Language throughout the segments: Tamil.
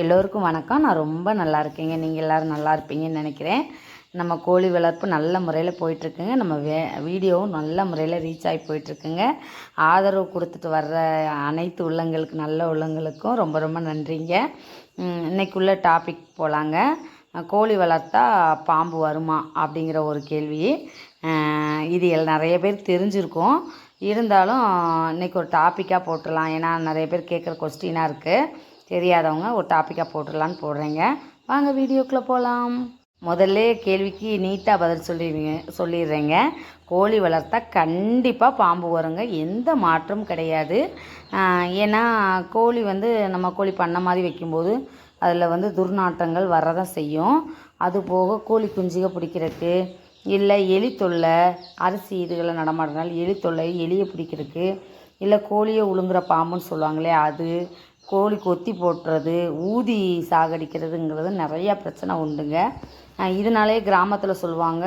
எல்லோருக்கும் வணக்கம். நான் ரொம்ப நல்லா இருக்கேங்க. நீங்கள் எல்லோரும் நல்லா இருப்பீங்கன்னு நினைக்கிறேன். நம்ம கோழி வளர்ப்பு நல்ல முறையில் போயிட்டுருக்குங்க. நம்ம வீடியோவும் நல்ல முறையில் ரீச் ஆகி போயிட்டுருக்குங்க. ஆதரவு கொடுத்துட்டு வர்ற அனைத்து உள்ளங்களுக்கு, நல்ல உள்ளங்களுக்கும் ரொம்ப ரொம்ப நன்றிங்க. இன்றைக்குள்ள டாபிக் போகலாங்க. கோழி வளர்த்தா பாம்பு வருமா அப்படிங்கிற ஒரு கேள்வி. இது நிறைய பேர் தெரிஞ்சிருக்கும். இருந்தாலும் இன்றைக்கி ஒரு டாப்பிக்காக போட்டுடலாம். ஏன்னா நிறைய பேர் கேட்குற கொஸ்டினாக இருக்குது. தெரியாதவங்க ஒரு டாப்பிக்காக போட்டுடலான்னு போடுறேங்க. வாங்க வீடியோக்குள்ளே போகலாம். முதல்ல கேள்விக்கு நீட்டாக பதில் சொல்லிடுறேங்க. கோழி வளர்த்தா கண்டிப்பாக பாம்பு வருங்க. எந்த மாற்றமும் கிடையாது. ஏன்னா கோழி நம்ம கோழி பண்ண மாதிரி வைக்கும்போது அதில் துர்நாற்றங்கள் வரதான் செய்யும். அதுபோக கோழி குஞ்சுக பிடிக்கிறதுக்கு, இல்லை எலி தொல்லை, அரிசி இதுகளை நடமாடுறதுனால எலி தொல்லை, எலியை பிடிக்கிறதுக்கு, இல்லை கோழியை உழுங்குற பாம்புன்னு சொல்லுவாங்களே அது, கோழி கொத்தி போட்டுறது, ஊதி சாகடிக்கிறதுங்கிறது நிறையா பிரச்சனை உண்டுங்க. இதனாலே கிராமத்தில் சொல்லுவாங்க,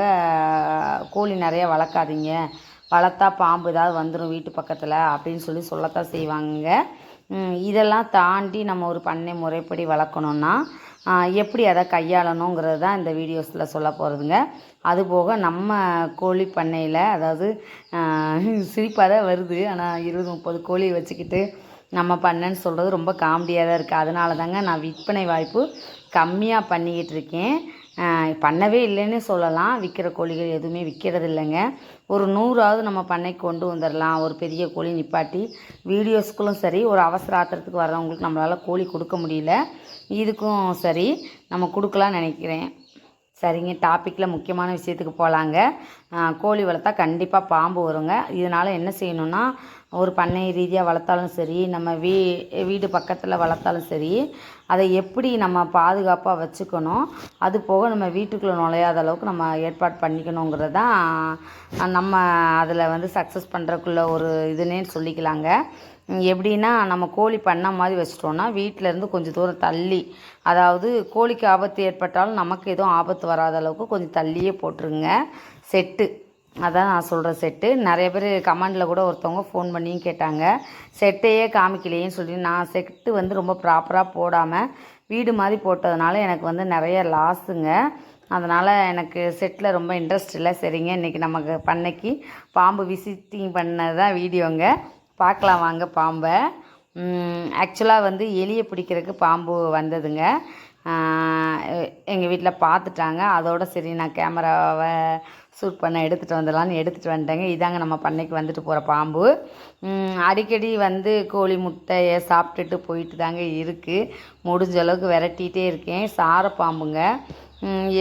கோழி நிறையா வளர்க்காதீங்க, வளர்த்தா பாம்பு ஏதாவது வந்துடும் வீட்டு பக்கத்தில் அப்படின்னு சொல்லத்தான் செய்வாங்க. இதெல்லாம் தாண்டி நம்ம ஒரு பண்ணை முறைப்படி வளர்க்கணுன்னா எப்படி அதை கையாளணுங்கிறது தான் இந்த வீடியோஸில் சொல்ல போகிறதுங்க. அதுபோக நம்ம கோழி பண்ணையில், அதாவது சிரிப்பாக தான் வருது, ஆனால் 20-30 கோழி வச்சுக்கிட்டு நம்ம பண்ணேன்னு சொல்கிறது ரொம்ப காமெடியாக தான் இருக்குது. அதனால தாங்க நான் விற்பனை வாய்ப்பு கம்மியாக பண்ணிக்கிட்டு இருக்கேன். பண்ணவே இல்லைன்னு சொல்லலாம். விற்கிற கோழிகள் எதுவுமே விற்கிறது இல்லைங்க. ஒரு 100ஆவது நம்ம பண்ணைக்கு கொண்டு வந்துடலாம். ஒரு பெரிய கோழி நிப்பாட்டி வீடியோஸ்க்குள்ளும் சரி, ஒரு அவசர ஆத்திரத்துக்கு வர்றவங்களுக்கு நம்மளால் கோழி கொடுக்க முடியல, இதுக்கும் சரி நம்ம கொடுக்கலான்னு நினைக்கிறேன். சரிங்க, டாப்பிக்கில் முக்கியமான விஷயத்துக்கு போகலாங்க. கோழி வளர்த்தா கண்டிப்பாக பாம்பு வருங்க. இதனால் என்ன செய்யணுன்னா, ஒரு பண்ணை ரீதியாக வளர்த்தாலும் சரி, நம்ம வீடு பக்கத்தில் வளர்த்தாலும் சரி, அதை எப்படி நம்ம பாதுகாப்பாக வச்சுக்கணும், அது போக நம்ம வீட்டுக்குள்ளே நுழையாத அளவுக்கு நம்ம ஏற்பாடு பண்ணிக்கணுங்கிறது தான் நம்ம அதில் சக்ஸஸ் பண்ணுறக்குள்ள ஒரு இதுன்னே சொல்லிக்கலாங்க. எப்படின்னா, நம்ம கோழி பண்ண மாதிரி வச்சிட்டோன்னா வீட்டிலேருந்து கொஞ்சம் தூரம் தள்ளி, அதாவது கோழிக்கு ஆபத்து ஏற்பட்டாலும் நமக்கு எதுவும் ஆபத்து வராத அளவுக்கு கொஞ்சம் தள்ளியே போட்டுருங்க செட்டு. அதான் நான் சொல்கிற செட்டு. நிறைய பேர் கமெண்டில் கூட ஒருத்தவங்க ஃபோன் பண்ணியும் கேட்டாங்க, செட்டையே காமிக்கலையேன்னு சொல்லி. நான் செட்டு ரொம்ப ப்ராப்பராக போடாமல் வீடு மாதிரி போட்டதுனால எனக்கு நிறைய லாஸுங்க. அதனால் எனக்கு செட்டில் ரொம்ப இன்ட்ரெஸ்ட் இல்லை. சரிங்க, இன்றைக்கி நமக்கு பண்ணைக்கு பாம்பு விசிட்டிங் பண்ணது தான் வீடியோங்க. பார்க்கலாம் வாங்க பாம்பை. ஆக்சுவலாக எலியை பிடிக்கிறதுக்கு பாம்பு வந்ததுங்க. எங்கள் வீட்டில் பார்த்துட்டாங்க. அதோட சரி, நான் கேமராவை ஷூட் பண்ண எடுத்துகிட்டு வந்துடலான்னு எடுத்துகிட்டு வந்துட்டேங்க. இதாங்க நம்ம பண்ணைக்கு வந்துட்டு போகிற பாம்பு. அடிக்கடி கோழி முட்டையை சாப்பிட்டுட்டு போயிட்டு தாங்க இருக்குது. முடிஞ்ச அளவுக்கு விரட்டிகிட்டே இருக்கேன். சார பாம்புங்க.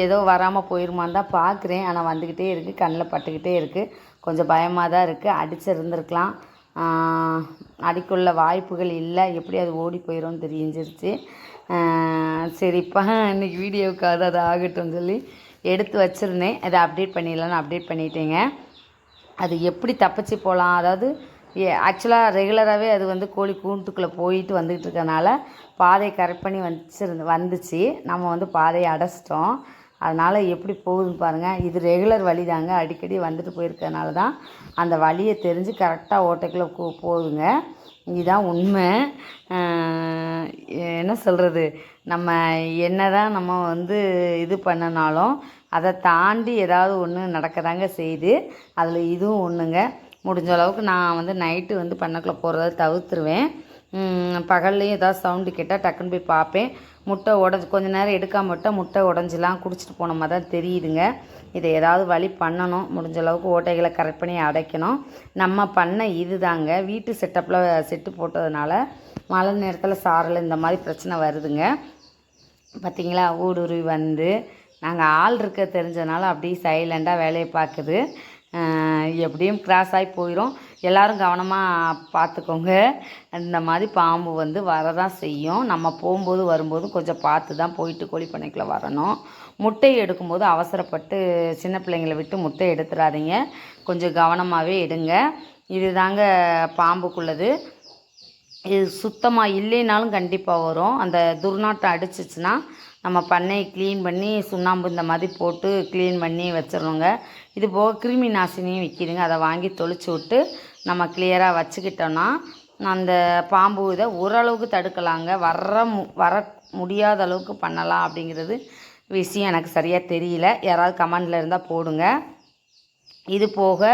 ஏதோ வராமல் போயிருமான்னு தான் பார்க்குறேன். ஆனால் வந்துக்கிட்டே இருக்குது, கண்ணில் பட்டுக்கிட்டே இருக்குது. கொஞ்சம் பயமாக தான் இருக்குது. அடிச்சிருந்துருக்கலாம், அடிக்குள்ள வாய்ப்புகள் இல்லை. எப்படி அது ஓடி போயிடும்னு தெரிஞ்சிருச்சு. சரிப்பா, இன்றைக்கி வீடியோவுக்காக அது ஆகட்டும்னு சொல்லி எடுத்து வச்சுருந்தேன். அதை அப்டேட் பண்ணிடலான்னு அப்டேட் பண்ணிட்டேங்க. அது எப்படி தப்பிச்சு போகலாம், அதாவது ஆக்சுவலாக ரெகுலராகவே அது கோழி கூண்டுக்குள்ளே போயிட்டு வந்துக்கிட்டு இருக்கனால பாதையை கரெக்ட் பண்ணி வந்துச்சு. நம்ம பாதையை அடைச்சிட்டோம். அதனால் எப்படி போகுதுன்னு பாருங்கள். இது ரெகுலர் வழி தாங்க, அடிக்கடி வந்துட்டு போயிருக்கிறதுனால தான் அந்த வழியை தெரிஞ்சு கரெக்டாக ஓட்டைக்குள்ளே போகுதுங்க. இதுதான் உண்மை. என்ன சொல்கிறது, நம்ம என்ன தான் நம்ம இது பண்ணினாலும் அதை தாண்டி ஏதாவது ஒன்று நடக்கதாங்க செய்யுது. அதில் இதுவும் ஒன்றுங்க. முடிஞ்ச அளவுக்கு நான் நைட்டு பண்ணக்குள்ளே போகிறத தவிர்த்துருவேன். பகல்லையும் ஏதாவது சவுண்டு கேட்டால் டக்குன்னு போய் பார்ப்பேன். முட்டை உடஞ்சி கொஞ்சம் நேரம் எடுக்காமல் விட்டால் முட்டை உடஞ்சிலாம் குடிச்சிட்டு போன மாதிரி தான் தெரியுதுங்க. இதை ஏதாவது வழி பண்ணணும். முடிஞ்ச அளவுக்கு ஓட்டைகளை கரெக்ட் பண்ணி அடைக்கணும். நம்ம பண்ண இது தாங்க. வீட்டு செட்டப்பில் செட்டு போட்டதுனால மழை நேரத்தில் சாரல் இந்த மாதிரி பிரச்சனை வருதுங்க. பார்த்திங்களா, ஊடுருவி நாங்கள் ஆள் இருக்க தெரிஞ்சதுனால அப்படியே சைலண்டாக வேலையை பார்க்குது. எப்படியும் கிராஸ் ஆகி போயிடும். எல்லோரும் கவனமாக பார்த்துக்கோங்க. இந்த மாதிரி பாம்பு வரதான் செய்யும். நம்ம போகும்போது வரும்போது கொஞ்சம் பார்த்து தான் போயிட்டு கோழி பண்ணைக்குள்ளே வரணும். முட்டை எடுக்கும்போது அவசரப்பட்டு சின்ன பிள்ளைங்களை விட்டு முட்டை எடுத்துடாதீங்க. கொஞ்சம் கவனமாகவே எடுங்க. இது தாங்க பாம்புக்குள்ளது. இது சுத்தமாக இல்லைனாலும் கண்டிப்பாக வரும். அந்த துர்நாற்றம் அடிச்சிச்சுன்னா நம்ம பண்ணையை க்ளீன் பண்ணி சுண்ணாம்பு இந்த மாதிரி போட்டு க்ளீன் பண்ணி வச்சிடணுங்க. இது போக கிருமி நாசினியும் விற்கிதுங்க. அதை வாங்கி தொளிச்சு விட்டு நம்ம கிளியராக வச்சுக்கிட்டோன்னா அந்த பாம்பு இதை ஓரளவுக்கு தடுக்கலாங்க. வர முடியாத அளவுக்கு பண்ணலாம் அப்படிங்கிறது விஷயம் எனக்கு சரியாக தெரியல. யாராவது கமெண்டில் இருந்தால் போடுங்க. இது போக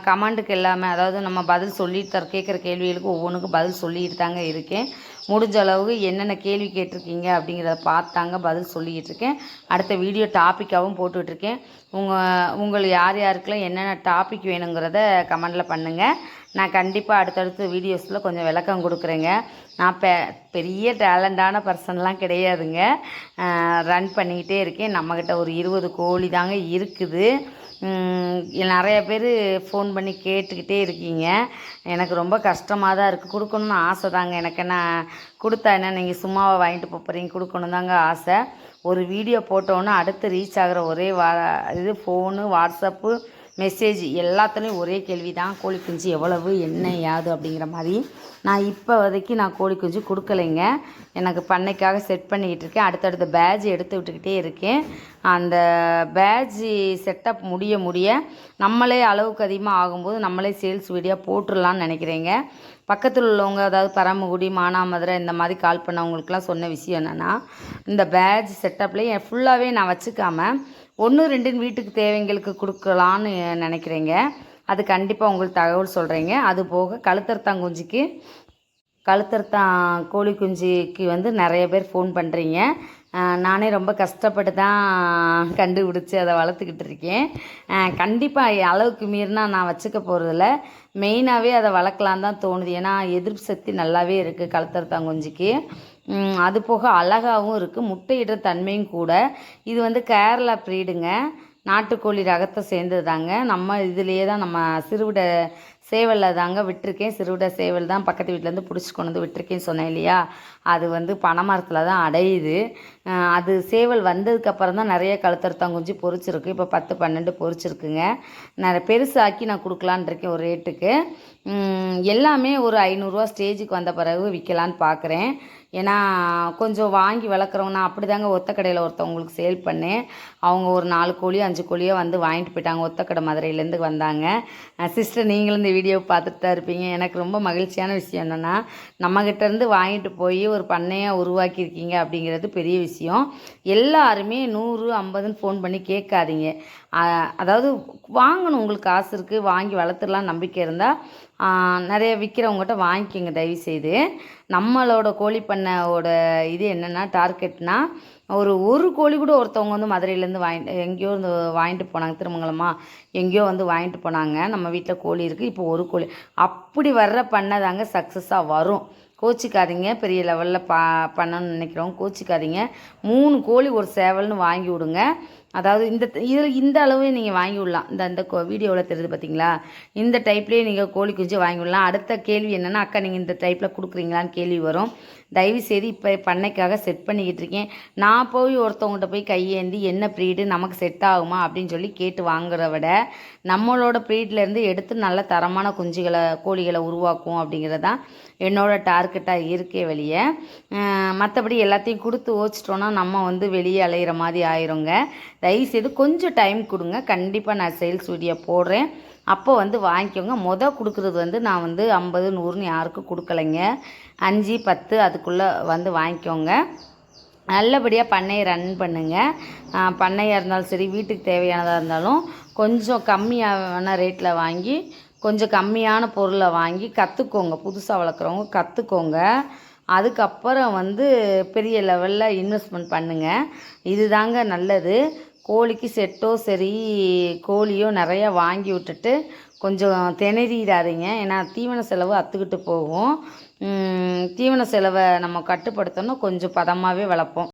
கமெண்ட்டுக்கு எல்லாமே, அதாவது நம்ம பதில் சொல்லிட்டு கேட்குற கேள்விகளுக்கு ஒவ்வொன்றுக்கும் பதில் சொல்லிட்டு தாங்க இருக்கேன். முடிஞ்ச அளவுக்கு என்னென்ன கேள்வி கேட்டிருக்கீங்க அப்படிங்கிறத பார்த்தாங்க பதில் சொல்லிக்கிட்டு இருக்கேன். அடுத்த வீடியோ டாப்பிக்காகவும் போட்டுட்ருக்கேன். உங்கள் யாருக்கெல்லாம் என்னென்ன டாபிக் வேணுங்கிறத கமெண்டில் பண்ணுங்கள். நான் கண்டிப்பாக அடுத்தடுத்த வீடியோஸில் கொஞ்சம் விளக்கம் கொடுக்குறேங்க. நான் பெரிய டேலண்டான பர்சன்லாம் கிடையாதுங்க. ரன் பண்ணிக்கிட்டே இருக்கேன். நம்மக்கிட்ட ஒரு 20 கோழி தாங்க இருக்குது. நிறைய பேர் ஃபோன் பண்ணி கேட்டுக்கிட்டே இருக்கீங்க. எனக்கு ரொம்ப கஷ்டமாக தான் இருக்குது. கொடுக்கணுன்னு ஆசை தாங்க. எனக்கு என்ன கொடுத்தா என்ன, நீங்கள் சும்மாவை வாங்கிட்டு போகிறீங்க, கொடுக்கணும் தாங்க ஆசை. ஒரு வீடியோ போட்டோன்னே அடுத்து ரீச் ஆகிற ஒரே இது ஃபோனு, வாட்ஸ்அப்பு, மெசேஜ் எல்லாத்துலேயும் ஒரே கேள்வி தான், கோழி குஞ்சு எவ்வளவு, என்ன யாது அப்படிங்கிற மாதிரி. நான் இப்போதைக்கு கோழி குஞ்சு கொடுக்கலைங்க. எனக்கு பண்ணைக்காக செட் பண்ணிக்கிட்டு இருக்கேன். அடுத்தடுத்த பேட்ஜ் எடுத்து விட்டுக்கிட்டே இருக்கேன். அந்த பேட்ஜ் செட்டப் முடிய நம்மளே அளவுக்கு அதிகமாக ஆகும்போது நம்மளே சேல்ஸ் வீடியோ போட்டுடலான்னு நினைக்கிறேங்க. பக்கத்தில் உள்ளவங்க, அதாவது பரமக்குடி, மானாமதுரை இந்த மாதிரி கால் பண்ணவங்களுக்குலாம் சொன்ன விஷயம் என்னென்னா, இந்த பேட்ஜ் செட்டப்லேயே ஃபுல்லாகவே நான் வச்சுக்காமல் 1 2 வீட்டுக்கு தேவைங்களுக்கு கொடுக்கலான்னு நினைக்கிறேங்க. அது கண்டிப்பாக உங்களுக்கு தகவல் சொல்கிறேங்க. அது போக கழுத்தறுத்தான் கோழி குஞ்சுக்கு நிறைய பேர் ஃபோன் பண்ணுறீங்க. நானே ரொம்ப கஷ்டப்பட்டு தான் கண்டுபிடிச்சி அதை வளர்த்துக்கிட்டு இருக்கேன். கண்டிப்பாக அளவுக்கு மீறினா நான் வச்சுக்க போகிறதில்ல. மெயினாகவே அதை வளர்க்கலான்னு தான் தோணுது. ஏன்னா எதிர்ப்பு சக்தி நல்லாவே இருக்குது கழுத்தறுத்தான் குஞ்சுக்கு. அது போக அழகாகவும் இருக்குது, முட்டையிடுற தன்மையும் கூட. இது கேரளா ப்ரீடுங்க, நாட்டுக்கோழி ரகத்தை சேர்ந்தது தாங்க. நம்ம இதுலேயே தான் நம்ம சிறுவிடை சேவலில் தாங்க விட்டுருக்கேன். சிறுவிடை சேவல் தான் பக்கத்து வீட்டிலேருந்து பிடிச்சி கொண்டு வந்து விட்டுருக்கேன்னு சொன்னேன் இல்லையா. அது பனைமரத்தில் தான் அடையுது. அது சேவல் வந்ததுக்கப்புறம் தான் நிறைய கழுத்தறுத்தான் குஞ்சு பொரிச்சிருக்கு. இப்போ 10 12 பொரிச்சிருக்குங்க. நிறைய பெருசாக்கி நான் கொடுக்கலான் இருக்கேன் ஒரு ரேட்டுக்கு. எல்லாமே ஒரு 500 ரூபா ஸ்டேஜுக்கு வந்த பிறகு விற்கலான்னு பார்க்குறேன். ஏன்னா கொஞ்சம் வாங்கி வளர்க்குறவங்க, நான் அப்படி தாங்க ஒத்த கடையில் ஒருத்தவங்களுக்கு சேல் பண்ணேன். அவங்க ஒரு 4 கோழியோ 5 கோழியோ வாங்கிட்டு போயிட்டாங்க. ஒத்தக்கடை மதுரையிலேருந்து வந்தாங்க. சிஸ்டர், நீங்களும் இந்த வீடியோவை பார்த்துட்டு தான் இருப்பீங்க. எனக்கு ரொம்ப மகிழ்ச்சியான விஷயம் என்னென்னா, நம்மக்கிட்டேருந்து வாங்கிட்டு போய் ஒரு பண்ணையாக உருவாக்கியிருக்கீங்க அப்படிங்கிறது பெரிய விஷயம். எல்லாருமே 100 50ன்னு ஃபோன் பண்ணி கேட்காதீங்க. அதாவது வாங்கணும், உங்களுக்கு காசு இருக்குது, வாங்கி வளர்த்துடலாம் நம்பிக்கை இருந்தால் நிறைய விற்கிறவங்ககிட்ட வாங்கிக்கோங்க தயவுசெய்து. நம்மளோட கோழி பண்ணையோட இது என்னென்னா, டார்கெட்னா ஒரு கோழி கூட ஒருத்தவங்க மதுரையிலேருந்து எங்கேயோ வாங்கிட்டு போனாங்க. திருமங்கலமா எங்கேயோ வாங்கிட்டு போனாங்க. நம்ம வீட்டில் கோழி இருக்குது, இப்போ ஒரு கோழி அப்படி வர்ற பண்ணை தாங்க சக்ஸஸாக வரும். கோச்சிக்காதீங்க. பெரிய லெவலில் பண்ணணும்னு நினைக்கிறவங்க கோச்சிக்காதீங்க. 3 கோழி ஒரு சேவல்னு வாங்கி விடுங்க. அதாவது இந்த அளவே நீங்கள் வாங்கி விடலாம். இந்த வீடியோவில் தெரியுது பார்த்தீங்களா, இந்த டைப்லேயே நீங்கள் கோழி குஞ்சு வாங்கி விடலாம். அடுத்த கேள்வி என்னென்னா, அக்கா நீங்கள் இந்த டைப்பில் கொடுக்குறீங்களான்னு கேள்வி வரும். தயவுசெய்து இப்போ பண்ணைக்காக செட் பண்ணிக்கிட்டு இருக்கேன். நான் போய் ஒருத்தவங்கள்ட்ட போய் கையேந்தி என்ன ப்ரீடு நமக்கு செட் ஆகுமா அப்படின்னு சொல்லி கேட்டு வாங்குறத விட, நம்மளோட ப்ரீட்லேருந்து எடுத்து நல்ல தரமான கோழிகளை உருவாக்கும் அப்படிங்கிறது தான் என்னோட டார்கெட்டாக இருக்கே வெளியே. மற்றபடி எல்லாத்தையும் கொடுத்து ஓச்சிட்டோன்னா நம்ம வெளியே அலையிற மாதிரி ஆயிருங்க. தயவுசெய்து கொஞ்சம் டைம் கொடுங்க. கண்டிப்பாக நான் சேல்ஸ் வீடியோ போடுறேன். அப்போ வாங்கிக்கோங்க. கொடுக்குறது நான் 50 100ன்னு யாருக்கும் கொடுக்கலைங்க. 5 10 அதுக்குள்ளே வாங்கிக்கோங்க. நல்லபடியாக பண்ணையை ரன் பண்ணுங்கள். பண்ணையாக இருந்தாலும் சரி, வீட்டுக்கு தேவையானதாக இருந்தாலும் கொஞ்சம் கம்மியான ரேட்டில் வாங்கி, கொஞ்சம் கம்மியான பொருளை வாங்கி கற்றுக்கோங்க. புதுசாக வளர்க்குறவங்க கற்றுக்கோங்க. அதுக்கப்புறம் பெரிய லெவலில் இன்வெஸ்ட்மெண்ட் பண்ணுங்கள். இது தாங்க நல்லது. கோழிக்கு செட்டோ சரி கோழியோ நிறையா வாங்கி விட்டுட்டு கொஞ்சம் திணறிடாதீங்க. ஏன்னா தீவன செலவு அத்துக்கிட்டு போகும். தீவன செலவை நம்ம கட்டுப்படுத்தணும். கொஞ்சம் பதமாகவே வளர்ப்போம்.